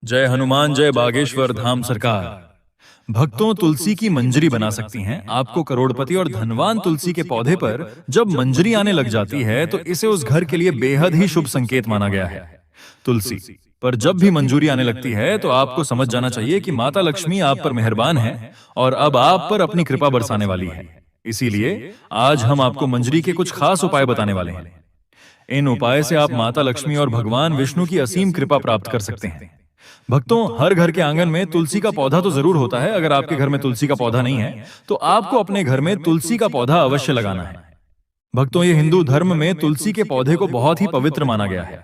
जय हनुमान जय बागेश्वर धाम सरकार। भक्तों, तुलसी की मंजरी बना सकती हैं आपको करोड़पति और धनवान। तुलसी के पौधे पर जब मंजरी आने लग जाती है तो इसे उस घर के लिए बेहद ही शुभ संकेत माना गया है। तुलसी पर जब भी मंजूरी आने लगती है तो आपको समझ जाना चाहिए कि माता लक्ष्मी आप पर मेहरबान है और अब आप पर अपनी कृपा बरसाने वाली है। इसीलिए आज हम आपको मंजरी के कुछ खास उपाय बताने वाले हैं। इन उपाय से आप माता लक्ष्मी और भगवान विष्णु की असीम कृपा प्राप्त कर सकते हैं। भक्तों, हर घर के आंगन में तुलसी का पौधा तो जरूर होता है। अगर आपके घर में तुलसी का पौधा नहीं है तो आपको अपने घर में तुलसी का पौधा अवश्य लगाना है। भक्तों, ये हिंदू धर्म में तुलसी के पौधे को बहुत ही पवित्र माना गया है।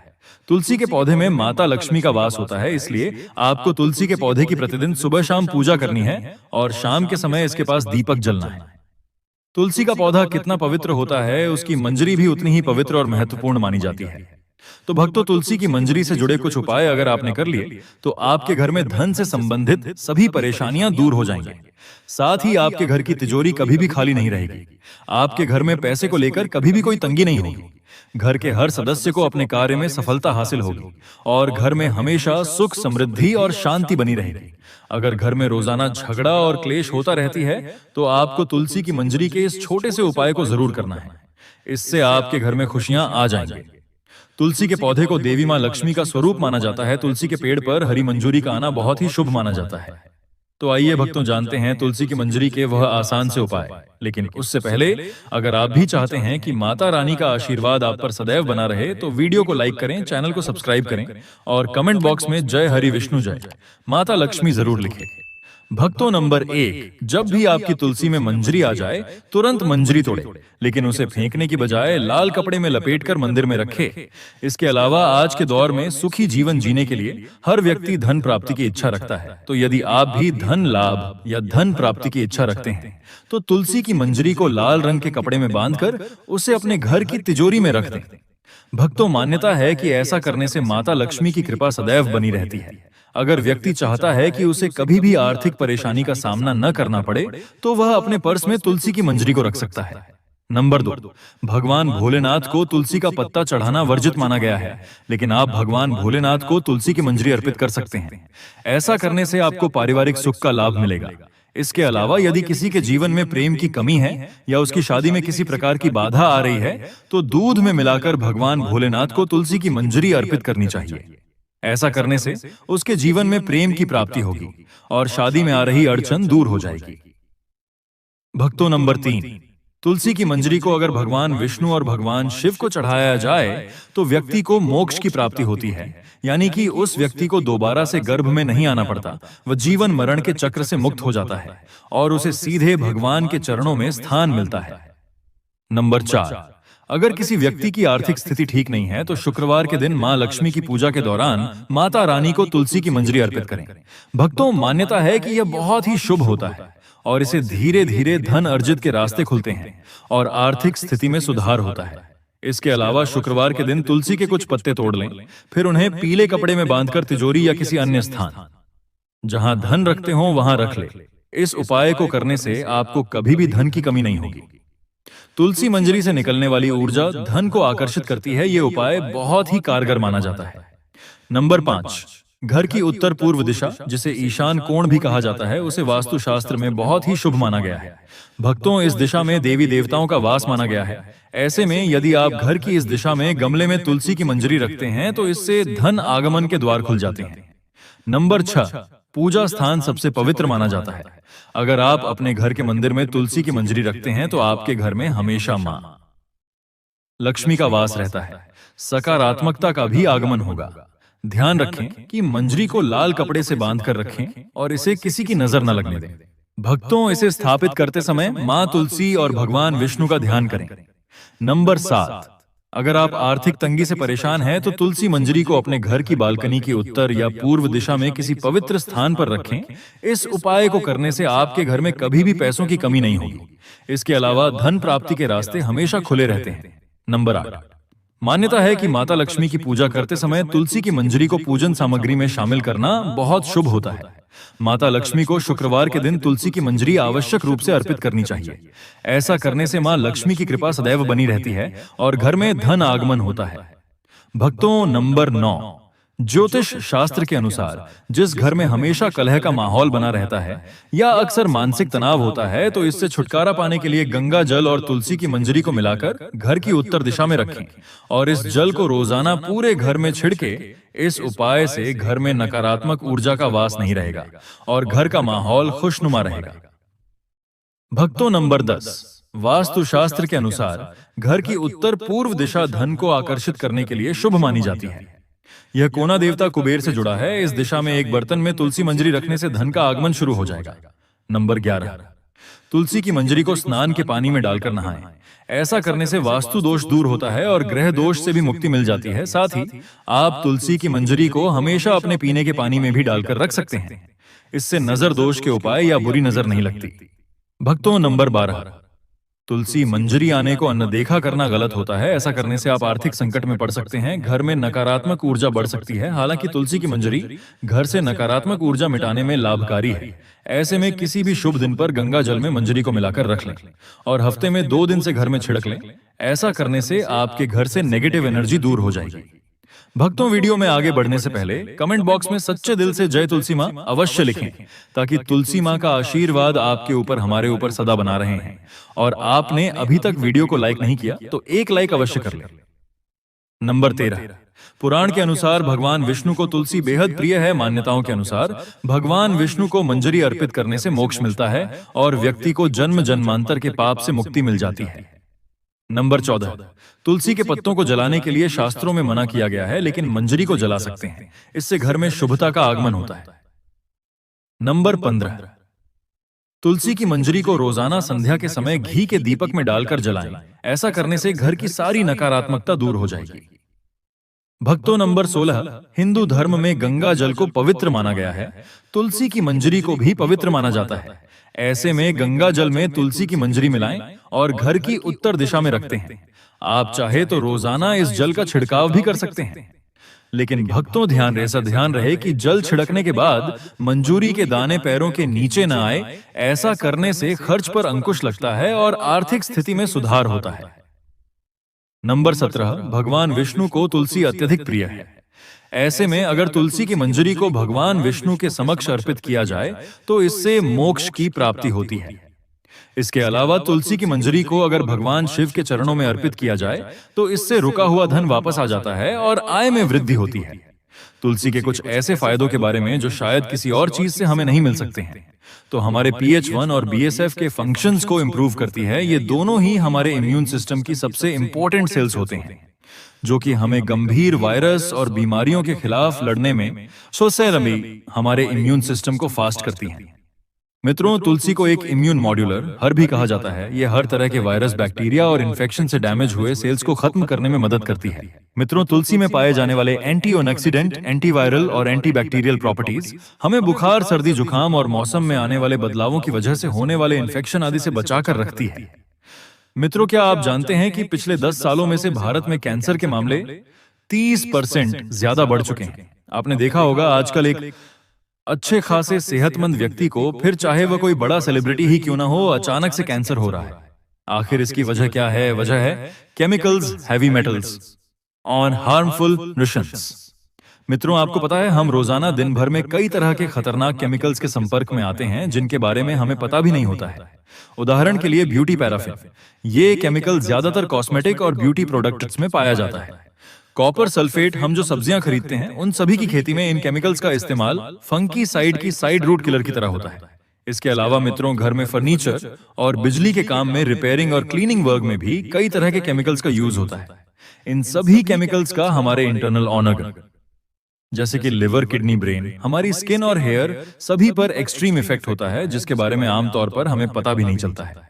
तुलसी के पौधे में माता लक्ष्मी का वास होता है, इसलिए आपको तुलसी के पौधे की प्रतिदिन सुबह शाम पूजा करनी है और शाम के समय इसके पास दीपक जलना है। तुलसी का पौधा कितना पवित्र होता है, उसकी मंजरी भी उतनी ही पवित्र और महत्वपूर्ण मानी जाती है। तो भक्तों, तुलसी की मंजरी से जुड़े कुछ उपाय अगर आपने कर लिए तो आपके घर में धन से संबंधित सभी परेशानियां दूर हो जाएंगी। साथ ही आपके घर की तिजोरी कभी भी खाली नहीं रहेगी। आपके घर में पैसे को लेकर कभी भी कोई तंगी नहीं होगी। घर के हर सदस्य को अपने कार्य में सफलता हासिल होगी और घर में हमेशा सुख, समृद्धि और शांति बनी रहेगी। अगर घर में रोजाना झगड़ा और क्लेश होता रहती है तो आपको तुलसी की मंजरी के इस छोटे से उपाय को जरूर करना है। इससे आपके घर में खुशियां आ जाएंगी। तुलसी के पौधे को देवी मां लक्ष्मी का स्वरूप माना जाता है। तुलसी के पेड़ पर हरी मंजूरी का आना बहुत ही शुभ माना जाता है। तो आइए भक्तों, जानते हैं तुलसी की मंजरी के वह आसान से उपाय। लेकिन उससे पहले अगर आप भी चाहते हैं कि माता रानी का आशीर्वाद आप पर सदैव बना रहे तो वीडियो को लाइक करें, चैनल को सब्सक्राइब करें और कमेंट बॉक्स में जय हरि विष्णु जय माता लक्ष्मी जरूर लिखें। भक्तों, नंबर 1, जब भी आपकी तुलसी में मंजरी आ जाए तुरंत मंजरी तोड़े, लेकिन उसे फेंकने की बजाय लाल कपड़े में लपेटकर मंदिर में रखे। इसके अलावा आज के दौर में सुखी जीवन जीने के लिए हर व्यक्ति धन प्राप्ति की इच्छा रखता है। तो यदि आप भी धन लाभ या धन प्राप्ति की इच्छा रखते हैं तो तुलसी की मंजरी को लाल रंग के कपड़े में बांधकर उसे अपने घर की तिजोरी में रख दें। भक्तों, मान्यता है कि ऐसा करने से माता लक्ष्मी की कृपा सदैव बनी रहती है। अगर व्यक्ति चाहता है कि उसे कभी भी आर्थिक परेशानी का सामना न करना पड़े तो वह अपने पर्स में तुलसी की मंजरी को रख सकता है। नंबर 2, भगवान भोलेनाथ को तुलसी का पत्ता चढ़ाना वर्जित माना गया है, लेकिन आप भगवान भोलेनाथ को तुलसी की मंजरी अर्पित कर सकते हैं। ऐसा करने से आपको पारिवारिक सुख का लाभ मिलेगा। इसके अलावा यदि किसी के जीवन में प्रेम की कमी है या उसकी शादी में किसी प्रकार की बाधा आ रही है तो दूध में मिलाकर भगवान भोलेनाथ को तुलसी की मंजरी अर्पित करनी चाहिए। ऐसा करने से उसके जीवन में प्रेम की प्राप्ति होगी और शादी में आ रही अड़चन दूर हो जाएगी। भक्तों, नंबर 3, तुलसी की मंजरी को अगर भगवान विष्णु और भगवान शिव को चढ़ाया जाए तो व्यक्ति को मोक्ष की प्राप्ति होती है, यानी कि उस व्यक्ति को दोबारा से गर्भ में नहीं आना पड़ता। वह जीवन मरण के चक्र से मुक्त हो जाता है और उसे सीधे भगवान के चरणों में स्थान मिलता है। नंबर 4, अगर किसी व्यक्ति की आर्थिक स्थिति ठीक नहीं है तो शुक्रवार के दिन मां लक्ष्मी की पूजा के दौरान माता रानी को तुलसी की मंजरी अर्पित करें। भक्तों, मान्यता है कि यह बहुत ही शुभ होता है और इसे धीरे धीरे धन अर्जित के रास्ते खुलते हैं और आर्थिक स्थिति में सुधार होता है। इसके अलावा शुक्रवार के दिन तुलसी के कुछ पत्ते तोड़ लें, फिर उन्हें पीले कपड़े में बांधकर तिजोरी या किसी अन्य स्थान जहां धन रखते हो वहां रख ले। इस उपाय को करने से आपको कभी भी धन की कमी नहीं होगी। तुलसी मंजरी से निकलने वाली ऊर्जा धन को आकर्षित करती है। यह उपाय बहुत ही कारगर माना जाता है। नंबर 5, घर की उत्तर पूर्व दिशा, जिसे ईशान कोण भी कहा जाता है, उसे वास्तुशास्त्र में बहुत ही शुभ माना गया है। भक्तों, इस दिशा में देवी देवताओं का वास माना गया है। ऐसे में यदि आप घर की इस दिशा में गमले में तुलसी की मंजरी रखते हैं तो इससे धन आगमन के द्वार खुल जाते हैं। नंबर 6, पूजा स्थान सबसे पवित्र माना जाता है। अगर आप अपने घर के मंदिर में तुलसी की मंजरी रखते हैं तो आपके घर में हमेशा मां लक्ष्मी का वास रहता है, सकारात्मकता का भी आगमन होगा। ध्यान रखें कि मंजरी को लाल कपड़े से बांधकर रखें और इसे किसी की नजर न लगने दें। भक्तों, इसे स्थापित करते समय मां तुलसी और भगवान विष्णु का ध्यान करें। नंबर 7, अगर आप आर्थिक तंगी से परेशान हैं तो तुलसी मंजरी को अपने घर की बालकनी की उत्तर या पूर्व दिशा में किसी पवित्र स्थान पर रखें। इस उपाय को करने से आपके घर में कभी भी पैसों की कमी नहीं होगी। इसके अलावा धन प्राप्ति के रास्ते हमेशा खुले रहते हैं। नंबर 8, मान्यता है कि माता लक्ष्मी की पूजा करते समय तुलसी की मंजरी को पूजन सामग्री में शामिल करना बहुत शुभ होता है। माता लक्ष्मी को शुक्रवार के दिन तुलसी की मंजरी आवश्यक रूप से अर्पित करनी चाहिए। ऐसा करने से मां लक्ष्मी की कृपा सदैव बनी रहती है और घर में धन आगमन होता है। भक्तों, नंबर 9, ज्योतिष शास्त्र के अनुसार जिस घर में हमेशा कलह का माहौल बना रहता है या अक्सर मानसिक तनाव होता है, तो इससे छुटकारा पाने के लिए गंगा जल और तुलसी की मंजरी को मिलाकर घर की उत्तर दिशा में रखें और इस जल को रोजाना पूरे घर में छिड़के। इस उपाय से घर में नकारात्मक ऊर्जा का वास नहीं रहेगा और घर का माहौल खुशनुमा रहेगा। भक्तों, नंबर 10, वास्तुशास्त्र के अनुसार घर की उत्तर पूर्व दिशा धन को आकर्षित करने के लिए शुभ मानी जाती है। यह कोना देवता कुबेर से जुड़ा है। इस दिशा में एक बर्तन में तुलसी मंजरी रखने से धन का आगमन शुरू हो जाएगा। नंबर 11, तुलसी की मंजरी को स्नान के पानी में डालकर नहाएं। ऐसा करने से वास्तु दोष दूर होता है और ग्रह दोष से भी मुक्ति मिल जाती है। साथ ही आप तुलसी की मंजरी को हमेशा अपने पीने के पानी में भी डालकर रख सकते हैं। इससे नजर दोष के उपाय या बुरी नजर नहीं लगती। भक्तों, नंबर 12, तुलसी मंजरी आने को अनदेखा करना गलत होता है। ऐसा करने से आप आर्थिक संकट में पड़ सकते हैं, घर में नकारात्मक ऊर्जा बढ़ सकती है। हालांकि तुलसी की मंजरी घर से नकारात्मक ऊर्जा मिटाने में लाभकारी है। ऐसे में किसी भी शुभ दिन पर गंगा जल में मंजरी को मिलाकर रख लें और हफ्ते में 2 दिन से घर में छिड़क लें। ऐसा करने से आपके घर से नेगेटिव एनर्जी दूर हो जाएगी। भक्तों, वीडियो में आगे बढ़ने से पहले कमेंट बॉक्स में सच्चे दिल से जय तुलसी मां अवश्य लिखें, ताकि तुलसी मां का आशीर्वाद आपके ऊपर, हमारे ऊपर सदा बना रहे हैं। और आपने अभी तक वीडियो को लाइक नहीं किया तो एक लाइक अवश्य कर लें। नंबर 13, पुराण के अनुसार भगवान विष्णु को तुलसी बेहद प्रिय है। मान्यताओं के अनुसार भगवान विष्णु को मंजरी अर्पित करने से मोक्ष मिलता है और व्यक्ति को जन्म जन्मांतर के पाप से मुक्ति मिल जाती है। नंबर 14, तुलसी के पत्तों को जलाने के लिए शास्त्रों में मना किया गया है, लेकिन मंजरी को जला सकते हैं। इससे घर में शुभता का आगमन होता है। नंबर 15, तुलसी की मंजरी को रोजाना संध्या के समय घी के दीपक में डालकर जलाएं। ऐसा करने से घर की सारी नकारात्मकता दूर हो जाएगी। भक्तों, नंबर 16, हिंदू धर्म में गंगा जल को पवित्र माना गया है। तुलसी की मंजरी को भी पवित्र माना जाता है। ऐसे में गंगा जल में तुलसी की मंजरी मिलाएं और घर की उत्तर दिशा में रखते हैं। आप चाहे तो रोजाना इस जल का छिड़काव भी कर सकते हैं। लेकिन भक्तों, ध्यान रहे कि जल छिड़कने के बाद मंजूरी के दाने पैरों के नीचे न आए। ऐसा करने से खर्च पर अंकुश लगता है और आर्थिक स्थिति में सुधार होता है। नंबर 17, भगवान विष्णु को तुलसी अत्यधिक प्रिय है। ऐसे में अगर तुलसी की मंजरी को भगवान विष्णु के समक्ष अर्पित किया जाए तो इससे मोक्ष की प्राप्ति होती है। इसके अलावा तुलसी की मंजरी को अगर भगवान शिव के चरणों में अर्पित किया जाए तो इससे रुका हुआ धन वापस आ जाता है और आय में वृद्धि होती है। तुलसी के कुछ ऐसे फायदों के बारे में जो शायद किसी और चीज से हमें नहीं मिल सकते हैं। तो हमारे PH1 और BSF के फंक्शंस को इंप्रूव करती है। ये दोनों ही हमारे इम्यून सिस्टम की सबसे इंपॉर्टेंट सेल्स होते हैं, जो कि हमें गंभीर वायरस और बीमारियों के खिलाफ लड़ने में हमारे इम्यून सिस्टम को फास्ट करती हैं। मित्रों, तुलसी को एक इम्यून मॉड्यूलर हर भी कहा जाता है। यह हर तरह के वायरस, बैक्टीरिया और इन्फेक्शन से डैमेज हुए सेल्स को खत्म करने में मदद करती है। मित्रों, तुलसी में पाए जाने वाले एंटीऑक्सीडेंट, एंटीवायरल और एंटीबैक्टीरियल प्रॉपर्टीज हमें बुखार, सर्दी, जुकाम और मौसम में आने वाले बदलावों की वजह से होने वाले इन्फेक्शन आदि से बचाकर रखती है। मित्रों, क्या आप जानते हैं कि पिछले 10 सालों में से भारत में कैंसर के मामले 30% ज्यादा बढ़ चुके हैं। आपने देखा होगा आजकल एक अच्छे खासे सेहतमंद व्यक्ति को, फिर चाहे वह कोई बड़ा सेलिब्रिटी ही क्यों ना हो, अचानक से कैंसर हो रहा है। आखिर इसकी वजह क्या है? वजह है केमिकल्स, हैवी मेटल्स और हार्मफुल न्यूट्रिशंस। मित्रों, आपको पता है हम रोजाना दिन भर में कई तरह के खतरनाक केमिकल्स के संपर्क में आते हैं जिनके बारे में हमें पता भी नहीं होता है। उदाहरण के लिए ब्यूटी पैराफिन। ये केमिकल ज्यादातर कॉस्मेटिक और ब्यूटी प्रोडक्ट्स में पाया जाता है। कॉपर सल्फेट, हम जो सब्जियां खरीदते हैं उन सभी की खेती में इन केमिकल्स का इस्तेमाल फंकी साइड की साइड रूट किलर की तरह होता है। इसके अलावा मित्रों, घर में फर्नीचर और बिजली के काम में, रिपेयरिंग और क्लीनिंग वर्क में भी कई तरह के केमिकल्स का यूज होता है। इन सभी केमिकल्स का हमारे इंटरनल ऑर्गन जैसे कि लिवर, किडनी, ब्रेन, हमारी स्किन और हेयर सभी पर एक्सट्रीम इफेक्ट होता है, जिसके बारे में आमतौर पर हमें पता भी नहीं चलता है।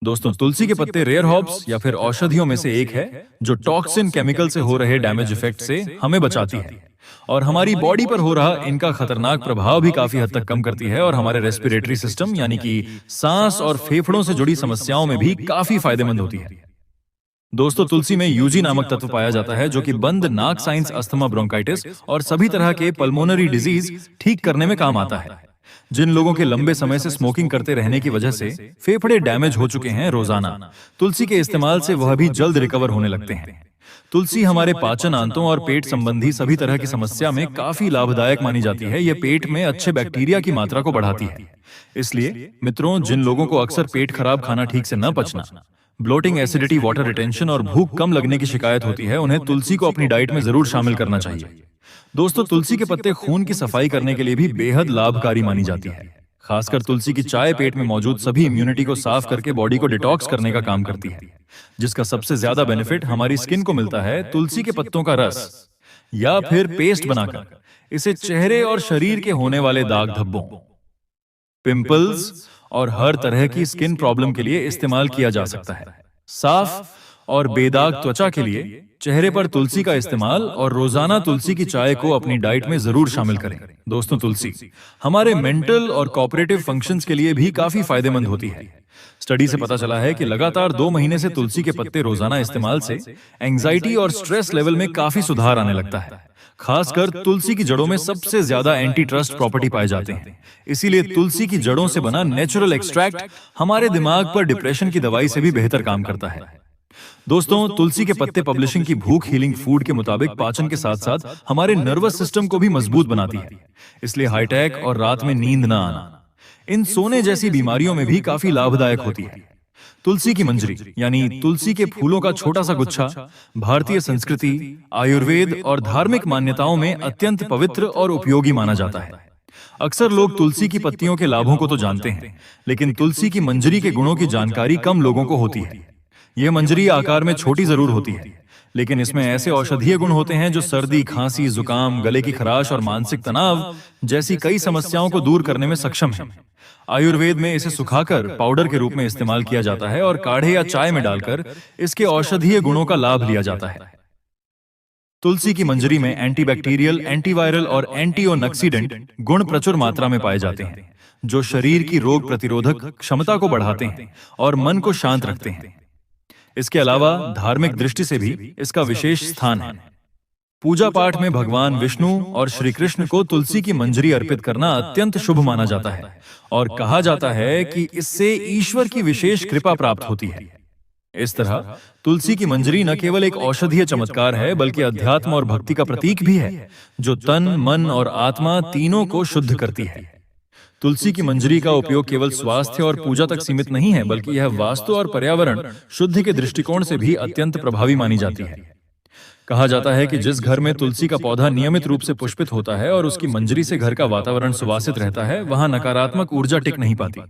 दोस्तों, तुलसी के पत्ते रेयर हर्ब्स या फिर औषधियों में से एक है जो टॉक्सिन केमिकल से हो रहे डैमेज इफेक्ट से हमें बचाती है और हमारी बॉडी पर हो रहा इनका खतरनाक प्रभाव भी काफी हद तक कम करती है और हमारे रेस्पिरेटरी सिस्टम यानी कि सांस और फेफड़ों से जुड़ी समस्याओं में भी काफी फायदेमंद होती है। दोस्तों, तुलसी में यूजी नामक तत्व पाया जाता है जो कि बंद नाक, साइंस, अस्थमा, ब्रोंकाइटिस और सभी तरह के पल्मोनरी डिजीज ठीक करने में काम आता है। जिन लोगों के लंबे समय से स्मोकिंग करते रहने की वजह से फेफड़े डैमेज हो चुके हैं, रोजाना तुलसी के इस्तेमाल से वह भी जल्द रिकवर होने लगते हैं। तुलसी हमारे पाचन आंतों और पेट संबंधी सभी तरह की समस्या में काफी लाभदायक मानी जाती है। यह पेट में अच्छे बैक्टीरिया की मात्रा को बढ़ाती है। इसलिए मित्रों, जिन लोगों को अक्सर पेट खराब, खाना ठीक से न पचना, ब्लोटिंग, एसिडिटी, वाटर रिटेंशन और भूख कम लगने की शिकायत होती है, उन्हें तुलसी को अपनी डाइट में जरूर शामिल करना चाहिए। दोस्तों, तुलसी के पत्ते खून की सफाई करने के लिए भी बेहद लाभकारी मानी जाती है। खासकर तुलसी की चाय पेट में मौजूद सभी इम्यूनिटी को साफ करके बॉडी को डिटॉक्स करने का काम करती है, जिसका सबसे ज्यादा बेनिफिट हमारी स्किन को मिलता है। तुलसी के पत्तों का रस या फिर पेस्ट बनाकर इसे चेहरे और शरीर के होने वाले दाग धब्बों, पिंपल्स और हर तरह की स्किन प्रॉब्लम के लिए इस्तेमाल किया जा सकता है। साफ और बेदाग त्वचा के लिए चेहरे पर तुलसी का इस्तेमाल और रोजाना तुलसी की चाय को अपनी डाइट में जरूर शामिल करें। दोस्तों, तुलसी हमारे मेंटल और कोऑपरेटिव फंक्शंस के लिए भी काफी फायदेमंद होती है। स्टडी से पता चला है कि लगातार 2 महीने से तुलसी के पत्ते रोजाना इस्तेमाल से एंजाइटी और स्ट्रेस लेवल में काफी सुधार आने लगता है। खासकर तुलसी की जड़ों में सबसे ज्यादा एंटी ट्रस्ट प्रॉपर्टी पाए जाते हैं। इसीलिए तुलसी की जड़ों से बना नेचुरल एक्सट्रैक्ट हमारे दिमाग पर डिप्रेशन की दवाई से भी बेहतर काम करता है। दोस्तों, तुलसी के पत्ते पब्लिशिंग की भूख हीलिंग फूड के मुताबिक पाचन के साथ साथ हमारे नर्वस सिस्टम को भी मजबूत बनाती है। इसलिए हार्ट और रात में नींद न आना, इन सोने जैसी बीमारियों में भी काफी लाभदायक होती है। तुलसी की मंजरी यानी तुलसी के फूलों का छोटा सा गुच्छा भारतीय संस्कृति, आयुर्वेद और धार्मिक मान्यताओं में अत्यंत पवित्र और उपयोगी माना जाता है। अक्सर लोग तुलसी की पत्तियों के लाभों को तो जानते हैं, लेकिन तुलसी की मंजरी के गुणों की जानकारी कम लोगों को होती है। यह मंजरी आकार में छोटी जरूर होती है, लेकिन इसमें ऐसे औषधीय गुण होते हैं जो सर्दी, खांसी, जुकाम, गले की खराश और मानसिक तनाव जैसी कई समस्याओं को दूर करने में सक्षम है। आयुर्वेद में इसे सुखाकर पाउडर के रूप में इस्तेमाल किया जाता है और काढ़े या चाय में डालकर इसके औषधीय गुणों का लाभ लिया जाता है। तुलसी की मंजरी में एंटीबैक्टीरियल, एंटीवायरल और एंटीओक्सीडेंट गुण प्रचुर मात्रा में पाए जाते हैं, जो शरीर की रोग प्रतिरोधक क्षमता को बढ़ाते हैं और मन को शांत रखते हैं। इसके अलावा धार्मिक दृष्टि से भी इसका विशेष स्थान है। पूजा पाठ में भगवान विष्णु और श्री कृष्ण को तुलसी की मंजरी अर्पित करना अत्यंत शुभ माना जाता है और कहा जाता है कि इससे ईश्वर की विशेष कृपा प्राप्त होती है। इस तरह तुलसी की मंजरी न केवल एक औषधीय चमत्कार है, बल्कि अध्यात्म और भक्ति का प्रतीक भी है, जो तन, मन और आत्मा तीनों को शुद्ध करती है। तुलसी की मंजरी का उपयोग केवल स्वास्थ्य और पूजा तक सीमित नहीं है, बल्कि यह वास्तु और पर्यावरण शुद्धि के दृष्टिकोण से भी अत्यंत प्रभावी मानी जाती है। कहा जाता है कि जिस घर में तुलसी का पौधा नियमित रूप से पुष्पित होता है और उसकी मंजरी से घर का वातावरण सुवासित रहता है, वहां नकारात्मक ऊर्जा टिक नहीं पाती।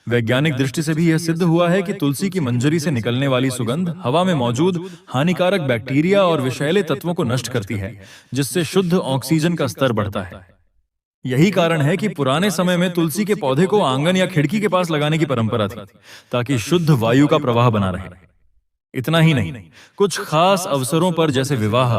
वैज्ञानिक दृष्टि से भी यह सिद्ध हुआ है कि तुलसी की मंजरी से निकलने वाली सुगंध हवा में मौजूद हानिकारक बैक्टीरिया और विषैले तत्वों को नष्ट करती है, जिससे शुद्ध ऑक्सीजन का स्तर बढ़ता है। यही कारण है कि पुराने समय में तुलसी के पौधे को आंगन या खिड़की के पास लगाने की परंपरा थी, ताकि शुद्ध वायु का प्रवाह बना रहे। इतना ही नहीं, कुछ खास अवसरों पर जैसे विवाह,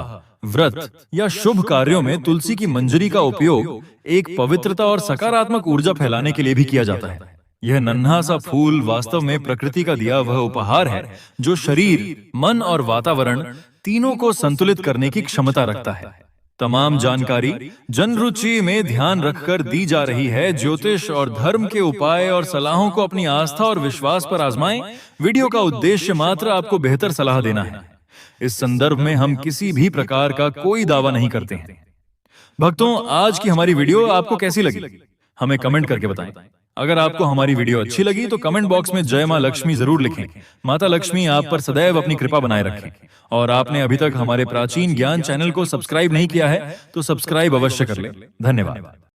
व्रत या शुभ कार्यों में तुलसी की मंजरी का उपयोग एक पवित्रता और सकारात्मक ऊर्जा फैलाने के लिए भी किया जाता है। यह नन्हा सा फूल वास्तव में प्रकृति का दिया वह उपहार है, जो शरीर, मन और वातावरण तीनों को संतुलित करने की क्षमता रखता है। तमाम जानकारी जन रुचि में ध्यान रखकर दी जा रही है। ज्योतिष और धर्म के उपाय और सलाहों को अपनी आस्था और विश्वास पर आजमाएं। वीडियो का उद्देश्य मात्र आपको बेहतर सलाह देना है। इस संदर्भ में हम किसी भी प्रकार का कोई दावा नहीं करते हैं। भक्तों, आज की हमारी वीडियो आपको कैसी लगी, हमें कमेंट करके बताएं। अगर आपको हमारी वीडियो अच्छी लगी तो कमेंट बॉक्स में जय मां लक्ष्मी जरूर लिखें। माता लक्ष्मी आप पर सदैव अपनी कृपा बनाए रखें। और आपने अभी तक हमारे प्राचीन ज्ञान चैनल को सब्सक्राइब नहीं किया है तो सब्सक्राइब अवश्य कर लें। धन्यवाद।